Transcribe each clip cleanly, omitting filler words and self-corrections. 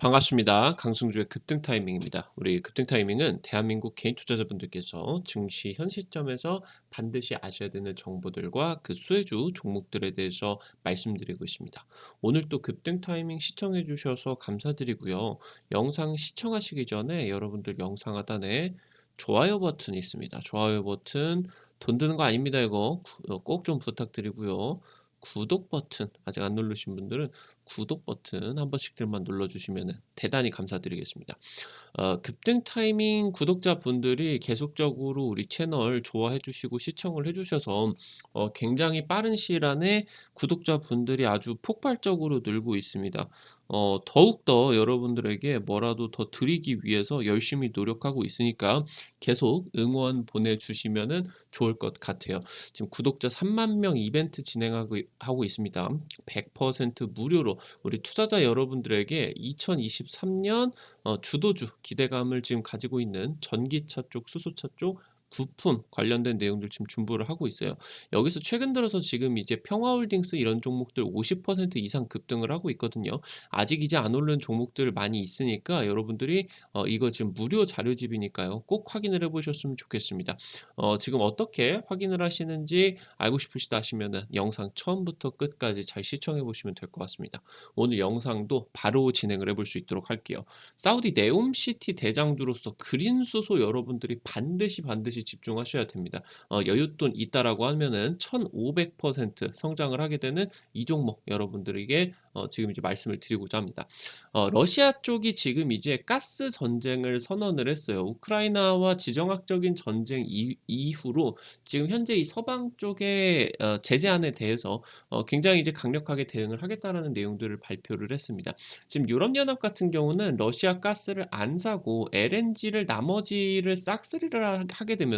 반갑습니다. 강승주의 급등 타이밍입니다. 우리 급등 타이밍은 대한민국 개인 투자자분들께서 증시 현 시점에서 반드시 아셔야 되는 정보들과 그 수혜주 종목들에 대해서 말씀드리고 있습니다. 오늘 또 급등 타이밍 시청해 주셔서 감사드리고요. 영상 시청하시기 전에 여러분들 영상 하단에 좋아요 버튼이 있습니다. 좋아요 버튼 돈 드는 거 아닙니다. 이거 꼭 좀 부탁드리고요. 구독 버튼 아직 안 누르신 분들은 구독 버튼 한 번씩들만 눌러주시면 대단히 감사드리겠습니다. 급등 타이밍 구독자분들이 계속적으로 우리 채널 좋아해 주시고 시청을 해 주셔서 굉장히 빠른 시일 안에 구독자분들이 아주 폭발적으로 늘고 있습니다. 더욱더 여러분들에게 뭐라도 더 드리기 위해서 열심히 노력하고 있으니까 계속 응원 보내주시면 좋을 것 같아요. 지금 구독자 3만 명 이벤트 진행하고 하고 있습니다. 100% 무료로 우리 투자자 여러분들에게 2023년 주도주 기대감을 지금 가지고 있는 전기차 쪽, 수소차 쪽 부품 관련된 내용들 지금 준비를 하고 있어요. 여기서 최근 들어서 지금 이제 평화홀딩스 이런 종목들 50% 이상 급등을 하고 있거든요. 아직 이제 안 오른 종목들 많이 있으니까 여러분들이 이거 지금 무료 자료집이니까요. 꼭 확인을 해보셨으면 좋겠습니다. 지금 어떻게 확인을 하시는지 알고 싶으시다 하시면은 영상 처음부터 끝까지 잘 시청해 보시면 될 것 같습니다. 오늘 영상도 바로 진행을 해볼 수 있도록 할게요. 사우디 네옴시티 대장주로서 그린 수소 여러분들이 반드시 집중하셔야 됩니다. 여윳돈 있다라고 하면은 1500% 성장을 하게 되는 이 종목 여러분들에게 지금 이제 말씀을 드리고자 합니다. 러시아 쪽이 지금 이제 가스 전쟁을 선언을 했어요. 우크라이나와 지정학적인 전쟁 이후로 지금 현재 이 서방 쪽의 제재안에 대해서 굉장히 이제 강력하게 대응을 하겠다라는 내용들을 발표를 했습니다. 지금 유럽연합 같은 경우는 러시아 가스를 안 사고 LNG를 나머지를 싹쓸이를 하게 되면서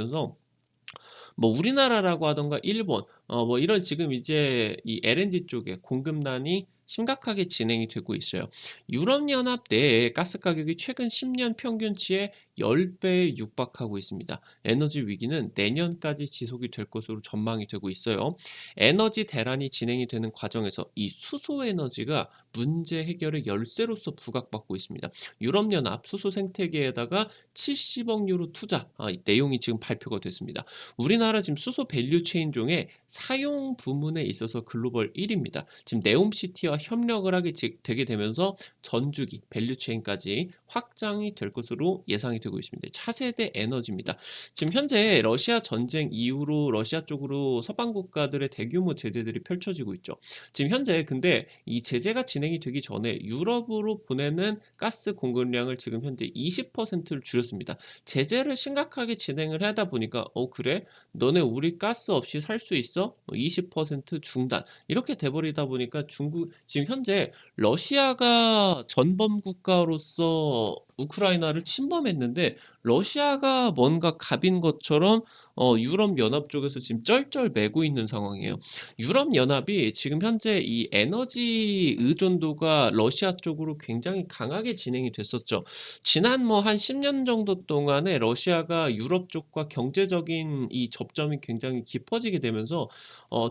뭐 우리나라라고 하던가 일본 뭐 이런 지금 이제 이 LNG 쪽에 공급난이 심각하게 진행이 되고 있어요. 유럽연합 내에 가스 가격이 최근 10년 평균치의 10배에 육박하고 있습니다. 에너지 위기는 내년까지 지속이 될 것으로 전망이 되고 있어요. 에너지 대란이 진행이 되는 과정에서 이 수소 에너지가 문제 해결의 열쇠로서 부각받고 있습니다. 유럽연합 수소 생태계에다가 70억 유로 투자 이 내용이 지금 발표가 됐습니다. 우리나라 지금 수소 밸류 체인 중에 사용 부문에 있어서 글로벌 1위입니다. 지금 네옴시티와 협력을 하게 되게 되면서 전주기 밸류 체인까지 확장이 될 것으로 예상이 되고 있습니다. 차세대 에너지입니다. 지금 현재 러시아 전쟁 이후로 러시아 쪽으로 서방 국가들의 대규모 제재들이 펼쳐지고 있죠. 지금 현재 근데 이 제재가 진행이 되기 전에 유럽으로 보내는 가스 공급량을 지금 현재 20%를 줄였습니다. 제재를 심각하게 진행을 하다 보니까 그래? 너네 우리 가스 없이 살 수 있어? 20% 중단. 이렇게 돼버리다 보니까 중국 지금 현재 러시아가 전범 국가로서 우크라이나를 침범했는데 러시아가 뭔가 갑인 것처럼 유럽연합 쪽에서 지금 쩔쩔매고 있는 상황이에요. 유럽연합이 지금 현재 이 에너지 의존도가 러시아 쪽으로 굉장히 강하게 진행이 됐었죠. 지난 뭐 한 10년 정도 동안에 러시아가 유럽 쪽과 경제적인 이 접점이 굉장히 깊어지게 되면서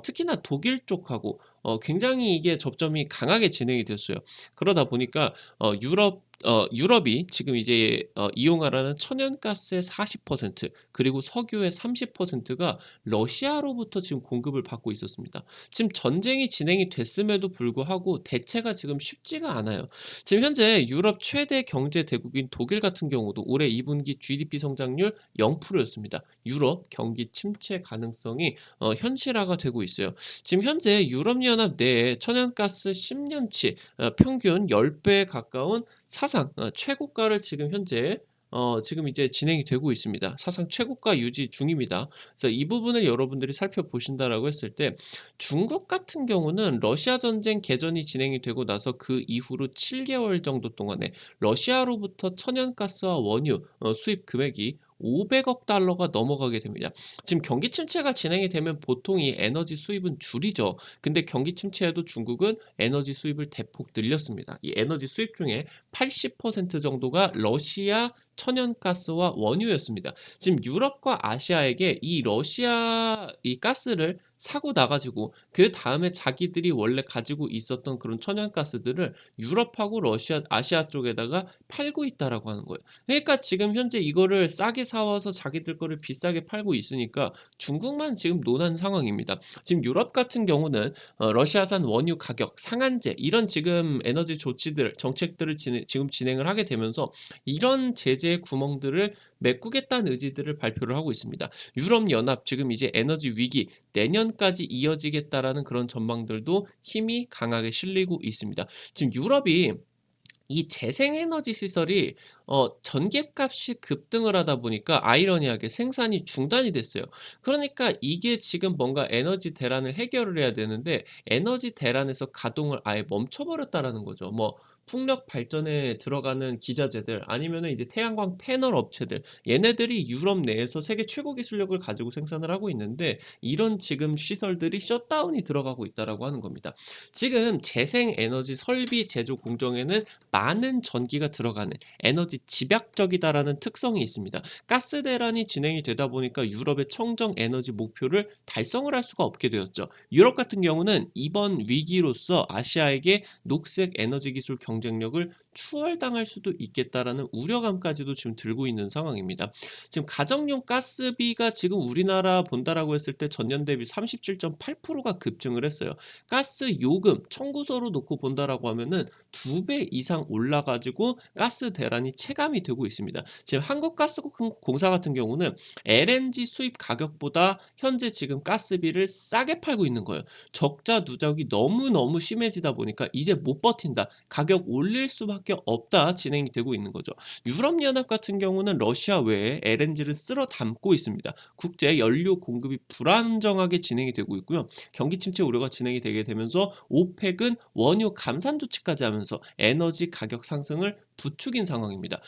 특히나 독일 쪽하고 굉장히 이게 접점이 강하게 진행이 됐어요. 그러다 보니까 유럽이 지금 이제 이용하라는 천연가스의 40% 그리고 석유의 30%가 러시아로부터 지금 공급을 받고 있었습니다. 지금 전쟁이 진행이 됐음에도 불구하고 대체가 지금 쉽지가 않아요. 지금 현재 유럽 최대 경제 대국인 독일 같은 경우도 올해 2분기 GDP 성장률 0%였습니다. 유럽 경기 침체 가능성이 현실화가 되고 있어요. 지금 현재 유럽연합 내에 천연가스 10년치 평균 10배에 가까운 사상 최고가를 지금 현재 지금 이제 진행이 되고 있습니다. 사상 최고가 유지 중입니다. 그래서 이 부분을 여러분들이 살펴보신다라고 했을 때 중국 같은 경우는 러시아 전쟁 개전이 진행이 되고 나서 그 이후로 7개월 정도 동안에 러시아로부터 천연가스와 원유 수입 금액이 500억 달러가 넘어가게 됩니다. 지금 경기 침체가 진행이 되면 보통 이 에너지 수입은 줄이죠. 근데 경기 침체에도 중국은 에너지 수입을 대폭 늘렸습니다. 이 에너지 수입 중에 80% 정도가 러시아 천연가스와 원유였습니다. 지금 유럽과 아시아에게 이 러시아 이 가스를 사고 나 가지고 그다음에 자기들이 원래 가지고 있었던 그런 천연가스들을 유럽하고 러시아, 아시아 쪽에다가 팔고 있다라고 하는 거예요. 그러니까 지금 현재 이거를 싸게 사 와서 자기들 거를 비싸게 팔고 있으니까 중국만 지금 논한 상황입니다. 지금 유럽 같은 경우는 러시아산 원유 가격 상한제 이런 지금 에너지 조치들 정책들을 지금 진행을 하게 되면서 이런 제재 구멍들을 메꾸겠다는 의지들을 발표를 하고 있습니다. 유럽 연합 지금 이제 에너지 위기 내년까지 이어지겠다라는 그런 전망들도 힘이 강하게 실리고 있습니다. 지금 유럽이 이 재생에너지 시설이 전기값이 급등을 하다 보니까 아이러니하게 생산이 중단이 됐어요. 그러니까 이게 지금 뭔가 에너지 대란을 해결을 해야 되는데 에너지 대란에서 가동을 아예 멈춰 버렸다라는 거죠. 뭐 풍력 발전에 들어가는 기자재들 아니면은 이제 태양광 패널 업체들 얘네들이 유럽 내에서 세계 최고 기술력을 가지고 생산을 하고 있는데 이런 지금 시설들이 셧다운이 들어가고 있다라고 하는 겁니다. 지금 재생 에너지 설비 제조 공정에는 많은 전기가 들어가는 에너지 집약적이다라는 특성이 있습니다. 가스 대란이 진행이 되다 보니까 유럽의 청정 에너지 목표를 달성을 할 수가 없게 되었죠. 유럽 같은 경우는 이번 위기로서 아시아에게 녹색 에너지 기술 경쟁력을 추월당할 수도 있겠다라는 우려감까지도 지금 들고 있는 상황입니다. 지금 가정용 가스비가 지금 우리나라 본다라고 했을 때 전년 대비 37.8%가 급증을 했어요. 가스 요금 청구서로 놓고 본다라고 하면은 2배 이상 올라 가지고 가스 대란이 체감이 되고 있습니다. 지금 한국가스공사 같은 경우는 LNG 수입 가격보다 현재 지금 가스비를 싸게 팔고 있는 거예요. 적자 누적이 너무너무 심해지다 보니까 이제 못 버틴다. 가격 올릴 수밖에 없다. 진행이 되고 있는 거죠. 유럽연합 같은 경우는 러시아 외에 LNG를 쓸어 담고 있습니다. 국제 연료 공급이 불안정하게 진행이 되고 있고요. 경기 침체 우려가 진행이 되게 되면서 오펙은 원유 감산 조치까지 하면서 에너지 가격 상승을 부추긴 상황입니다.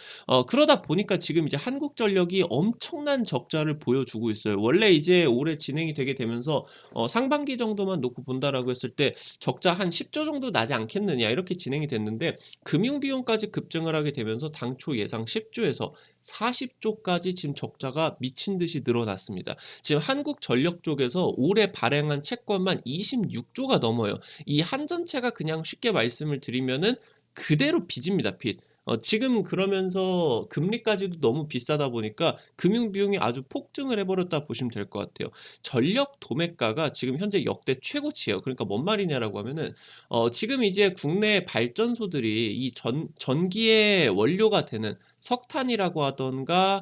그러다 보니까 지금 이제 한국전력이 엄청난 적자를 보여주고 있어요. 원래 이제 올해 진행이 되게 되면서 상반기 정도만 놓고 본다라고 했을 때 적자 한 10조 정도 나지 않겠느냐 이렇게 진행이 됐는데 금융 비용까지 급증을 하게 되면서 당초 예상 10조에서 40조까지 지금 적자가 미친 듯이 늘어났습니다. 지금 한국전력 쪽에서 올해 발행한 채권만 26조가 넘어요. 이 한전채가 그냥 쉽게 말씀을 드리면은 그대로 빚입니다, 빚. 지금 그러면서 금리까지도 너무 비싸다 보니까 금융 비용이 아주 폭증을 해 버렸다 보시면 될 것 같아요. 전력 도매가가 지금 현재 역대 최고치예요. 그러니까 뭔 말이냐라고 하면은 지금 이제 국내 발전소들이 이 전기의 원료가 되는 석탄이라고 하던가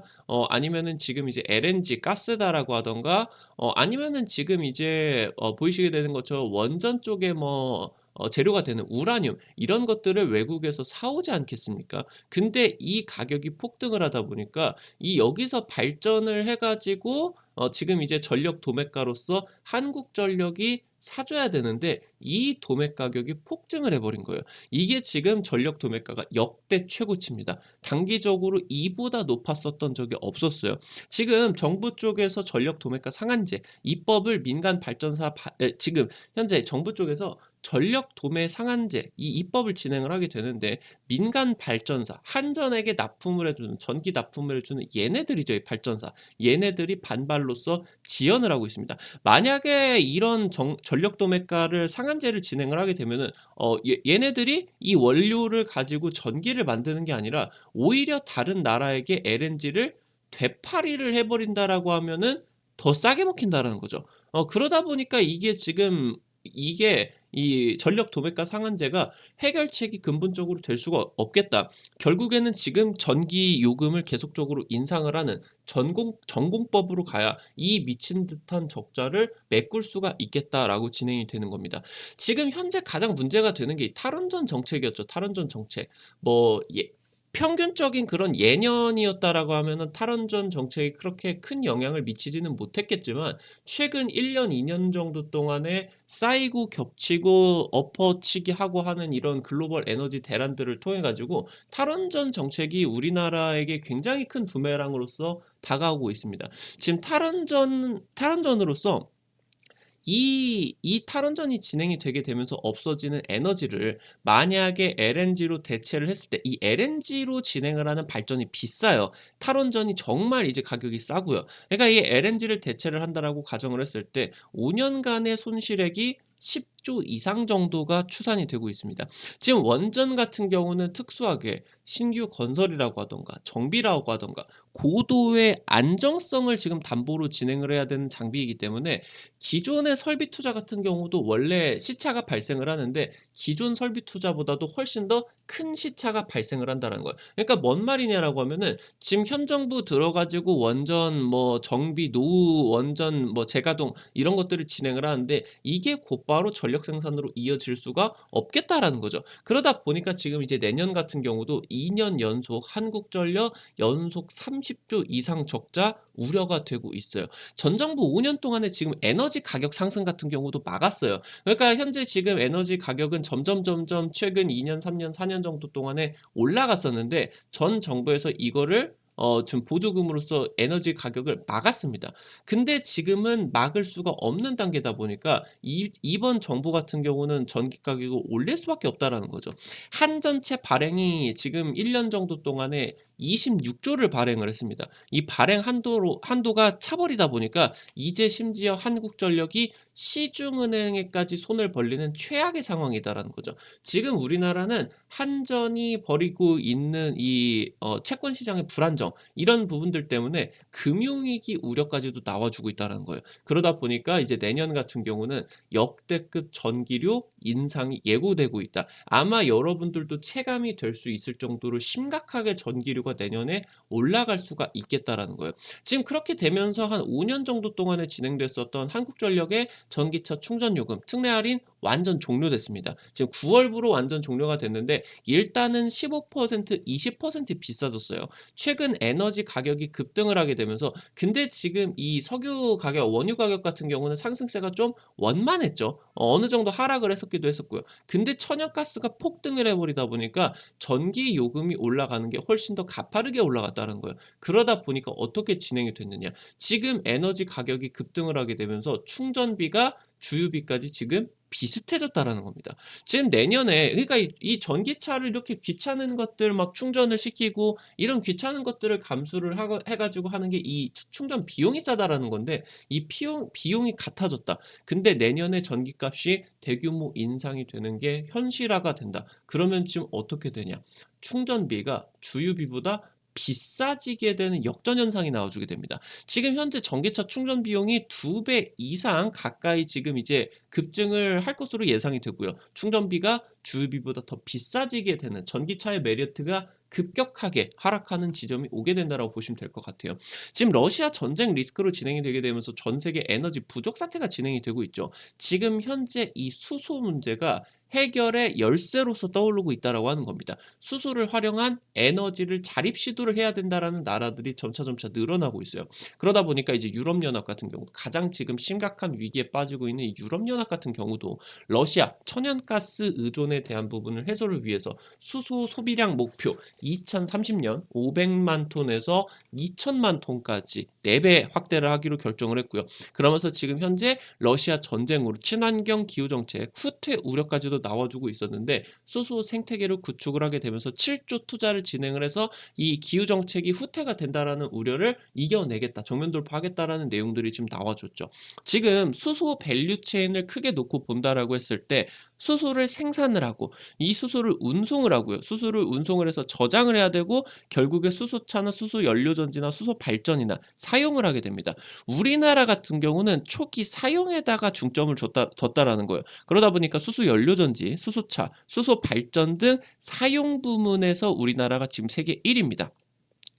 아니면은 지금 이제 LNG 가스다라고 하던가 아니면은 지금 이제 보이시게 되는 것처럼 원전 쪽에 뭐 재료가 되는 우라늄 이런 것들을 외국에서 사오지 않겠습니까? 근데 이 가격이 폭등을 하다 보니까 이 여기서 발전을 해 가지고 지금 이제 전력 도매가로서 한국전력이 사줘야 되는데 이 도매 가격이 폭증을 해 버린 거예요. 이게 지금 전력 도매가가 역대 최고치입니다. 단기적으로 이보다 높았었던 적이 없었어요. 지금 정부 쪽에서 전력 도매가 상한제 입법을 민간 발전사 지금 현재 정부 쪽에서 전력 도매 상한제 이 입법을 진행을 하게 되는데 민간 발전사 한전에게 납품을 해주는 전기 납품을 해주는 얘네들이죠. 이 발전사 얘네들이 반발로서 지연을 하고 있습니다. 만약에 이런 전력 도매가를 상한제를 진행을 하게 되면은 얘네들이 이 원료를 가지고 전기를 만드는 게 아니라 오히려 다른 나라에게 LNG를 되팔이를 해버린다라고 하면은 더 싸게 먹힌다라는 거죠. 그러다 보니까 이게 지금 이게 이 전력 도매가 상한제가 해결책이 근본적으로 될 수가 없겠다. 결국에는 지금 전기 요금을 계속적으로 인상을 하는 전공법으로 가야 이 미친 듯한 적자를 메꿀 수가 있겠다라고 진행이 되는 겁니다. 지금 현재 가장 문제가 되는 게 이 탈원전 정책이었죠. 탈원전 정책. 뭐 평균적인 그런 예년이었다라고 하면은 탈원전 정책이 그렇게 큰 영향을 미치지는 못했겠지만 최근 1 년, 2년 정도 동안에 쌓이고 겹치고 엎어치기 하고 하는 이런 글로벌 에너지 대란들을 통해 가지고 탈원전 정책이 우리나라에게 굉장히 큰 부메랑으로서 다가오고 있습니다. 지금 탈원전으로서 이 탈원전이 진행이 되게 되면서 없어지는 에너지를 만약에 LNG로 대체를 했을 때 이 LNG로 진행을 하는 발전이 비싸요. 탈원전이 정말 이제 가격이 싸고요. 그러니까 이 LNG를 대체를 한다라고 가정을 했을 때 5 년간의 손실액이 10조 이상 정도가 추산이 되고 있습니다. 지금 원전 같은 경우는 특수하게 신규 건설이라고 하던가 정비라고 하던가 고도의 안정성을 지금 담보로 진행을 해야 되는 장비이기 때문에 기존의 설비 투자 같은 경우도 원래 시차가 발생을 하는데 기존 설비 투자보다도 훨씬 더 큰 시차가 발생을 한다는 거예요. 그러니까 뭔 말이냐라고 하면은 지금 현 정부 들어 가지고 원전 뭐 정비, 노후 원전 뭐 재가동 이런 것들을 진행을 하는데 이게 곧바로 전력 생산으로 이어질 수가 없겠다라는 거죠. 그러다 보니까 지금 이제 내년 같은 경우도 2년 연속 한국전력 연속 30조 이상 적자 우려가 되고 있어요. 전 정부 5년 동안에 지금 에너지 가격 상승 같은 경우도 막았어요. 그러니까 현재 지금 에너지 가격은 점점 최근 2 년, 3 년, 4년 정도 동안에 올라갔었는데 전 정부에서 이거를 지금 보조금으로써 에너지 가격을 막았습니다. 근데 지금은 막을 수가 없는 단계다 보니까 이번 정부 같은 경우는 전기 가격을 올릴 수밖에 없다라는 거죠. 한전체 발행이 지금 1년 정도 동안에 26조를 발행을 했습니다. 이 발행 한도가 차버리다 보니까 이제 심지어 한국전력이 시중은행에까지 손을 벌리는 최악의 상황이다라는 거죠. 지금 우리나라는 한전이 벌이고 있는 이 채권 시장의 불안정 이런 부분들 때문에 금융위기 우려까지도 나와주고 있다는 거예요. 그러다 보니까 이제 내년 같은 경우는 역대급 전기료 인상이 예고되고 있다. 아마 여러분들도 체감이 될 수 있을 정도로 심각하게 전기료가 내년에 올라갈 수가 있겠다라는 거예요. 지금 그렇게 되면서 한 5년 정도 동안에 진행됐었던 한국전력의 전기차 충전 요금 특례 할인 완전 종료됐습니다. 지금 9 월부로 완전 종료가 됐는데 일단은 15% 20% 비싸졌어요. 최근 에너지 가격이 급등을 하게 되면서 근데 지금 이 석유 가격, 원유 가격 같은 경우는 상승세가 좀 원만했죠. 어느 정도 하락을 했었기도 했었고요. 근데 천연가스가 폭등을 해 버리다 보니까 전기 요금이 올라가는 게 훨씬 더 가파르게 올라갔다는 거예요. 그러다 보니까 어떻게 진행이 됐느냐. 지금 에너지 가격이 급등을 하게 되면서 충전비가 주유비까지 지금 비슷해졌다라는 겁니다. 지금 내년에 그러니까 이 전기차를 이렇게 귀찮은 것들 막 충전을 시키고 이런 귀찮은 것들을 감수를 하고 해 가지고 하는 게 이 충전 비용이 싸다라는 건데 이 비용이 같아졌다. 근데 내년에 전기값이 대규모 인상이 되는 게 현실화가 된다. 그러면 지금 어떻게 되냐? 충전비가 주유비보다 비싸지게 되는 역전 현상이 나와주게 됩니다. 지금 현재 전기차 충전 비용이 2배 이상 가까이 지금 이제 급증을 할 것으로 예상이 되고요. 충전비가 주유비보다 더 비싸지게 되는 전기차의 메리트가 급격하게 하락하는 지점이 오게 된다라고 보시면 될 것 같아요. 지금 러시아 전쟁 리스크로 진행이 되게 되면서 전 세계 에너지 부족 사태가 진행이 되고 있죠. 지금 현재 이 수소 문제가 해결의 열쇠로서 떠오르고 있다라고 하는 겁니다. 수소를 활용한 에너지를 자립 시도를 해야 된다라는 나라들이 점차 늘어나고 있어요. 그러다 보니까 이제 유럽연합 같은 경우 가장 지금 심각한 위기에 빠지고 있는 이 유럽연합 같은 경우도 러시아 천연가스 의존에 대한 부분을 해소를 위해서 수소 소비량 목표 2030년 500만 톤에서 2천만 톤까지 4배 확대를 하기로 결정을 했고요. 그러면서 지금 현재 러시아 전쟁으로 친환경 기후 정책 후퇴 우려까지도 나와주고 있었는데 수소 생태계를 구축을 하게 되면서 7조 투자를 진행을 해서 이 기후 정책이 후퇴가 된다라는 우려를 이겨내겠다, 정면 돌파하겠다라는 내용들이 지금 나와줬죠. 지금 수소 밸류 체인을 크게 놓고 본다라고 했을 때 수소를 생산을 하고 이 수소를 운송을 하고요. 수소를 운송을 해서 저장을 해야 되고 결국에 수소차나 수소 연료 전지나 수소 발전이나 사용을 하게 됩니다. 우리나라 같은 경우는 초기 사용에다가 중점을 뒀다라는 거예요. 그러다 보니까 수소 연료 전지, 수소차, 수소 발전 등 사용 부문에서 우리나라가 지금 세계 1위입니다.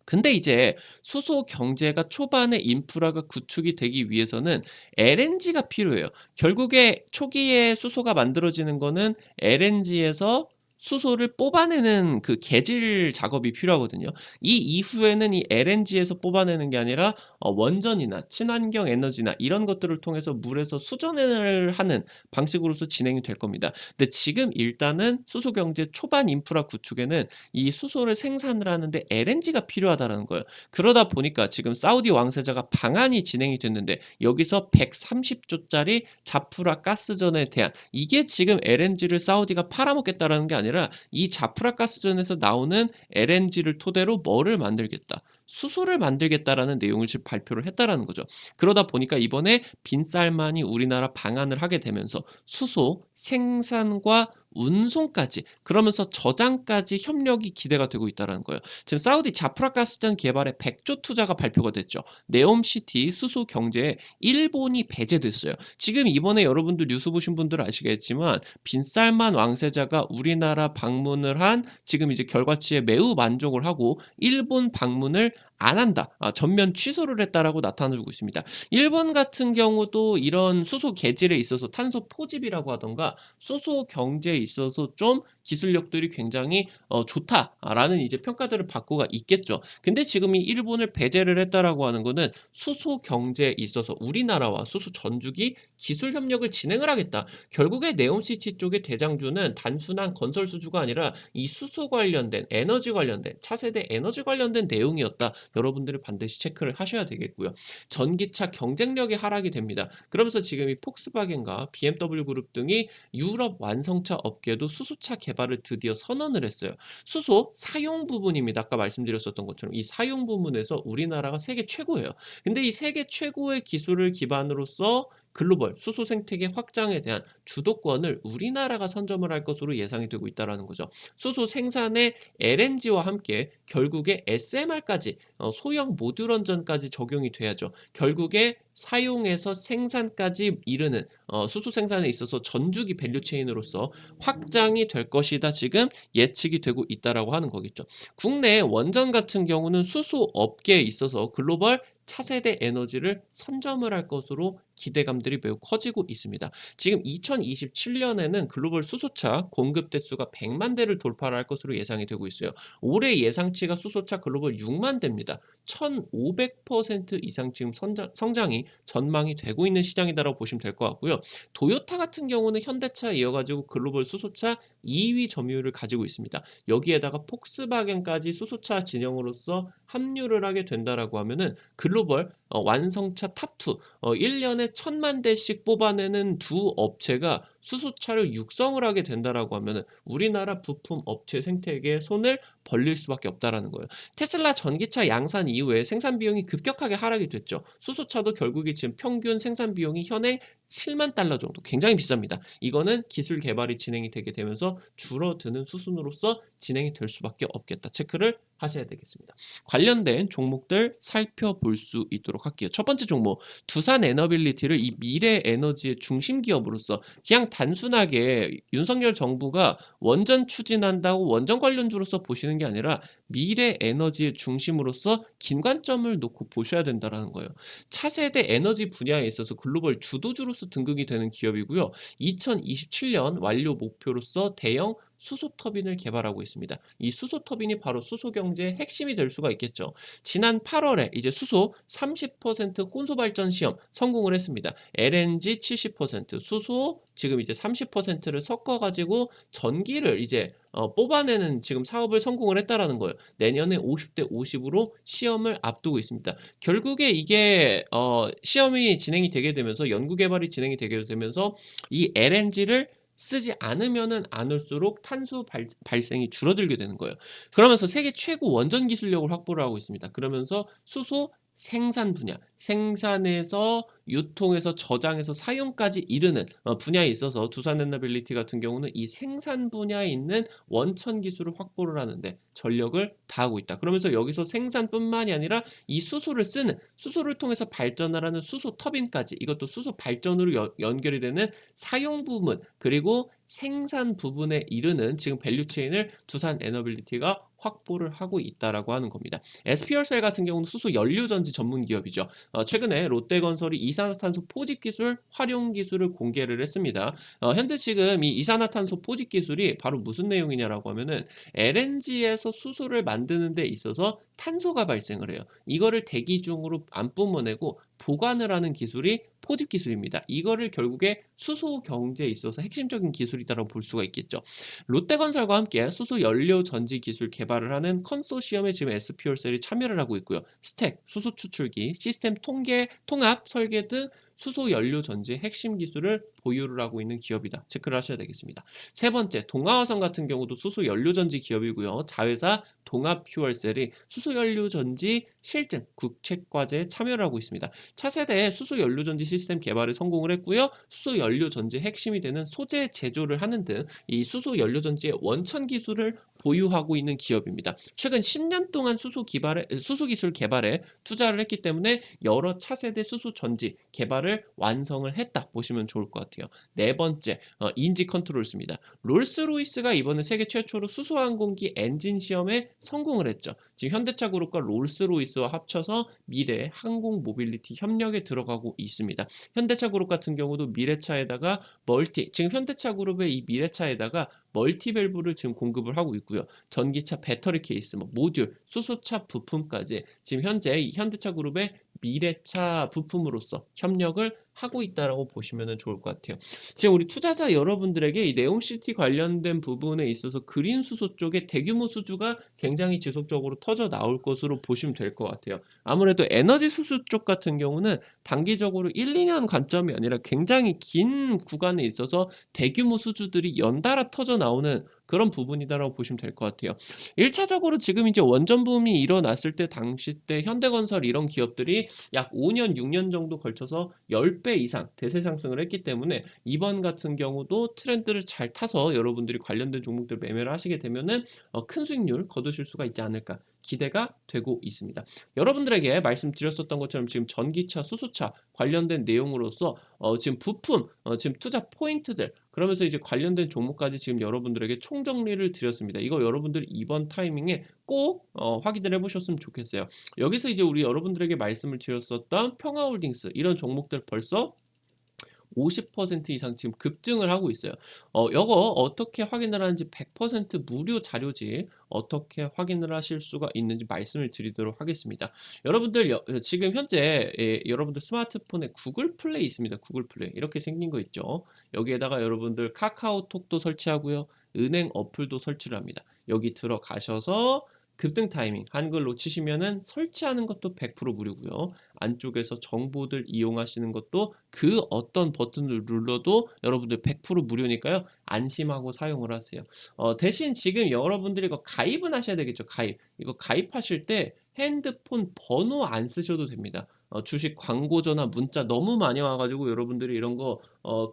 근데 이제 수소 경제가 초반에 인프라가 구축이 되기 위해서는 LNG가 필요해요. 결국에 초기에 수소가 만들어지는 거는 LNG에서 수소를 뽑아내는 그 개질 작업이 필요하거든요. 이 이후에는 이 LNG에서 뽑아내는 게 아니라 원전이나 친환경 에너지나 이런 것들을 통해서 물에서 수전을 하는 방식으로서 진행이 될 겁니다. 근데 지금 일단은 수소 경제 초반 인프라 구축에는 이 수소를 생산을 하는데 LNG가 필요하다라는 거예요. 그러다 보니까 지금 사우디 왕세자가 방안이 진행이 됐는데 여기서 130조 짜리 자프라 가스전에 대한, 이게 지금 LNG를 사우디가 팔아먹겠다라는 게 아니라 이 자프라 가스전에서 나오는 LNG를 토대로 뭐를 만들겠다, 수소를 만들겠다라는 내용을 지금 발표를 했다라는 거죠. 그러다 보니까 이번에 빈살만이 우리나라 방한을 하게 되면서 수소 생산과 운송까지, 그러면서 저장까지 협력이 기대가 되고 있다는 거예요. 지금 사우디 자프라 가스전 개발에 100조 투자가 발표가 됐죠. 네옴시티 수소 경제에 일본이 배제됐어요. 지금 이번에 여러분들 뉴스 보신 분들 아시겠지만 빈살만 왕세자가 우리나라 방문을 한 지금 이제 결과치에 매우 만족을 하고 일본 방문을 안 한다, 전면 취소를 했다라고 나타나주고 있습니다. 일본 같은 경우도 이런 수소 개질에 있어서 탄소 포집이라고 하던가 수소 경제에 있어서 좀 기술력들이 굉장히 좋다라는 이제 평가들을 받고가 있겠죠. 근데 지금 이 일본을 배제를 했다라고 하는 거는 수소 경제에 있어서 우리나라와 수소 전주기 기술 협력을 진행을 하겠다. 결국에 네옴시티 쪽의 대장주는 단순한 건설 수주가 아니라 이 수소 관련된 에너지 관련된 차세대 에너지 관련된 내용이었다. 여러분들이 반드시 체크를 하셔야 되겠고요. 전기차 경쟁력이 하락이 됩니다. 그러면서 지금 이 폭스바겐과 BMW 그룹 등이 유럽 완성차 업계도 수소차 개발을 드디어 선언을 했어요. 수소 사용 부분입니다. 아까 말씀드렸었던 것처럼 이 사용 부분에서 우리나라가 세계 최고예요. 근데 이 세계 최고의 기술을 기반으로서 글로벌 수소 생태계 확장에 대한 주도권을 우리나라가 선점을 할 것으로 예상이 되고 있다는 거죠. 수소 생산에 LNG와 함께 결국에 SMR까지, 소형 모듈 원전까지 적용이 돼야죠. 결국에 사용해서 생산까지 이르는 수소 생산에 있어서 전주기 밸류체인으로서 확장이 될 것이다, 지금 예측이 되고 있다라고 하는 거겠죠. 국내 원전 같은 경우는 수소 업계에 있어서 글로벌 차세대 에너지를 선점을 할 것으로 기대감들이 매우 커지고 있습니다. 지금 2027년에는 글로벌 수소차 공급 대수가 100만 대를 돌파를 할 것으로 예상이 되고 있어요. 올해 예상치가 수소차 글로벌 6만 대입니다. 1500% 이상 지금 성장이 전망이 되고 있는 시장이다라고 보시면 될 것 같고요. 도요타 같은 경우는 현대차에 이어가지고 글로벌 수소차 2위 점유율을 가지고 있습니다. 여기에다가 폭스바겐까지 수소차 진영으로서 합류를 하게 된다라고 하면은 글로벌 완성차 탑2, 1년에 1000만 대씩 뽑아내는 두 업체가 수소차를 육성을 하게 된다라고 하면은 우리나라 부품 업체 생태계에 손을 벌릴 수밖에 없다라는 거예요. 테슬라 전기차 양산 이후에 생산 비용이 급격하게 하락이 됐죠. 수소차도 결국에 지금 평균 생산 비용이 현행 7만 달러 정도, 굉장히 비쌉니다. 이거는 기술 개발이 진행이 되게 되면서 줄어드는 수순으로서 진행이 될 수밖에 없겠다. 체크를 하셔야 되겠습니다. 관련된 종목들 살펴볼 수 있도록 할게요. 첫 번째 종목, 두산 에너빌리티를 이 미래 에너지의 중심 기업으로서 그냥 단순하게 윤석열 정부가 원전 추진한다고 원전 관련주로서 보시는 게 아니라 미래 에너지의 중심으로서 긴 관점을 놓고 보셔야 된다라는 거예요. 차세대 에너지 분야에 있어서 글로벌 주도주로서 등극이 되는 기업이고요. 2027년 완료 목표로서 대형 수소 터빈을 개발하고 있습니다. 이 수소 터빈이 바로 수소 경제의 핵심이 될 수가 있겠죠. 지난 8월에 이제 수소 30% 혼소 발전 시험 성공을 했습니다. LNG 70%, 수소 지금 이제 30%를 섞어 가지고 전기를 이제 뽑아내는 지금 사업을 성공을 했다라는 거예요. 내년에 50대 50으로 시험을 앞두고 있습니다. 결국에 이게 시험이 진행이 되게 되면서 연구 개발이 진행이 되게 되면서 이 LNG를 쓰지 않으면은 않을수록 탄소 발생이 줄어들게 되는 거예요. 그러면서 세계 최고 원전 기술력을 확보를 하고 있습니다. 그러면서 수소 생산 분야, 생산에서 유통에서 저장해서 사용까지 이르는 분야에 있어서 두산에너빌리티 같은 경우는 이 생산 분야에 있는 원천 기술을 확보를 하는데 전력을 다하고 있다. 그러면서 여기서 생산뿐만이 아니라 이 수소를 쓰는, 수소를 통해서 발전을 하는 수소 터빈까지, 이것도 수소 발전으로 연결이 되는 사용 부분 그리고 생산 부분에 이르는 지금 밸류체인을 두산 에너빌리티가 확보를 하고 있다라고 하는 겁니다. SPR셀 같은 경우는 수소 연료 전지 전문 기업이죠. 최근에 롯데건설이 이산화탄소 포집 기술 활용 기술을 공개를 했습니다. 현재 지금 이 이산화탄소 포집 기술이 바로 무슨 내용이냐라고 하면은 LNG에서 수소를 만드는 데 있어서 탄소가 발생을 해요. 이거를 대기 중으로 안 뿜어내고 보관을 하는 기술이 포집 기술입니다. 이거를 결국에 수소 경제에 있어서 핵심적인 기술이다라고 볼 수가 있겠죠. 롯데건설과 함께 수소 연료 전지 기술 개발을 하는 컨소시엄에 지금 SPR셀이 참여를 하고 있고요. 스택, 수소 추출기, 시스템 통합 설계 등 수소 연료 전지 핵심 기술을 보유를 하고 있는 기업이다. 체크를 하셔야 되겠습니다. 세 번째, 동아화성 같은 경우도 수소 연료 전지 기업이고요. 자회사 동합 퓨얼셀이 수소 연료 전지 실증 국책 과제에 참여를 하고 있습니다. 차세대 수소 연료 전지 시스템 개발에 성공을 했고요. 수소 연료 전지 핵심이 되는 소재 제조를 하는 등 이 수소 연료 전지의 원천 기술을 보유하고 있는 기업입니다. 최근 10년 동안 수소 기술 개발에 투자를 했기 때문에 여러 차세대 수소 전지 개발을 완성을 했다 보시면 좋을 것 같아요. 네 번째, 인지 컨트롤스입니다. 롤스로이스가 이번에 세계 최초로 수소 항공기 엔진 시험에 성공을 했죠. 지금 현대차 그룹과 롤스로이스와 합쳐서 미래 항공 모빌리티 협력에 들어가고 있습니다. 현대차 그룹 같은 경우도 미래차에다가 지금 현대차 그룹의 이 미래차에다가 멀티밸브를 지금 공급을 하고 있고요. 전기차 배터리 케이스, 모듈, 수소차 부품까지 지금 현재 이 현대차 그룹의 미래차 부품으로서 협력을 하고 있다라고 보시면 좋을 것 같아요. 지금 우리 투자자 여러분들에게 이 네옴시티 관련된 부분에 있어서 그린 수소 쪽에 대규모 수주가 굉장히 지속적으로 터져 나올 것으로 보시면 될 것 같아요. 아무래도 에너지 수소 쪽 같은 경우는 단기적으로 1-2년 관점이 아니라 굉장히 긴 구간에 있어서 대규모 수주들이 연달아 터져 나오는 그런 부분이다라고 보시면 될 것 같아요. 1차적으로 지금 이제 원전 붐이 일어났을 때 당시 때 현대건설 이런 기업들이 약 5년, 6년 정도 걸쳐서 10배 이상 대세 상승을 했기 때문에 이번 같은 경우도 트렌드를 잘 타서 여러분들이 관련된 종목들 매매를 하시게 되면은 큰 수익률 거두실 수가 있지 않을까 기대가 되고 있습니다. 여러분들에게 말씀드렸었던 것처럼 지금 전기차, 수소차 관련된 내용으로서 지금 부품, 지금 투자 포인트들 그러면서 이제 관련된 종목까지 지금 여러분들에게 총정리를 드렸습니다. 이거 여러분들 이번 타이밍에 꼭 확인을 해보셨으면 좋겠어요. 여기서 이제 우리 여러분들에게 말씀을 드렸었던 평화홀딩스 이런 종목들 벌써 50% 이상 지금 급증을 하고 있어요. 요거 어떻게 확인을 하는지 100% 무료 자료지 어떻게 확인을 하실 수가 있는지 말씀을 드리도록 하겠습니다. 여러분들 지금 현재 여러분들 스마트폰에 구글 플레이 있습니다. 구글 플레이 이렇게 생긴 거 있죠. 여기에다가 여러분들 카카오톡도 설치하고요. 은행 어플도 설치를 합니다. 여기 들어가셔서 급등 타이밍 한글로 치시면은 설치하는 것도 100% 무료고요. 안쪽에서 정보들 이용하시는 것도 그 어떤 버튼을 눌러도 여러분들 100% 무료니까요. 안심하고 사용을 하세요. 대신 지금 여러분들이 이거 가입은 하셔야 되겠죠. 가입. 이거 가입하실 때 핸드폰 번호 안 쓰셔도 됩니다. 주식 광고 전화 문자 너무 많이 와 가지고 여러분들이 이런 거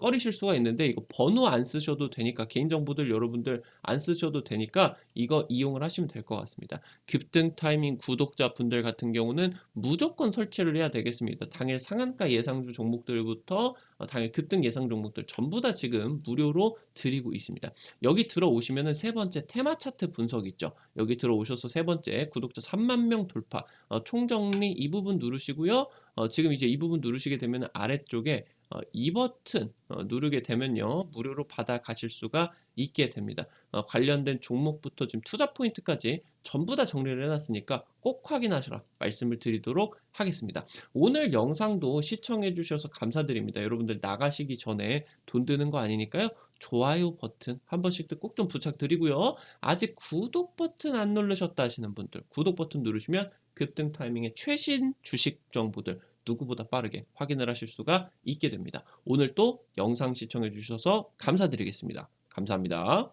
꺼리실 수가 있는데 이거 번호 안 쓰셔도 되니까 개인정보들 여러분들 안 쓰셔도 되니까 이거 이용을 하시면 될 것 같습니다. 급등 타이밍 구독자분들 같은 경우는 무조건 설치를 해야 되겠습니다. 당일 상한가 예상주 종목들부터 당일 급등 예상 종목들 전부 다 지금 무료로 드리고 있습니다. 여기 들어오시면은 세 번째 테마 차트 분석 있죠. 여기 들어오셔서 세 번째 구독자 3만 명 돌파 총정리 이 부분 누르시고요. 지금 이제 이 부분 누르시게 되면 아래쪽에 이 버튼 누르게 되면요. 무료로 받아 가실 수가 있게 됩니다. 관련된 종목부터 지금 투자 포인트까지 전부 다 정리를 해놨으니까 꼭 확인하시라 말씀을 드리도록 하겠습니다. 오늘 영상도 시청해 주셔서 감사드립니다. 여러분들 나가시기 전에 돈 드는 거 아니니까요. 좋아요 버튼 한 번씩 꼭 좀 부탁드리고요. 아직 구독 버튼 안 누르셨다 하시는 분들 구독 버튼 누르시면 급등 타이밍의 최신 주식 정보들 누구보다 빠르게 확인을 하실 수가 있게 됩니다. 오늘 또 영상 시청해 주셔서 감사드리겠습니다. 감사합니다.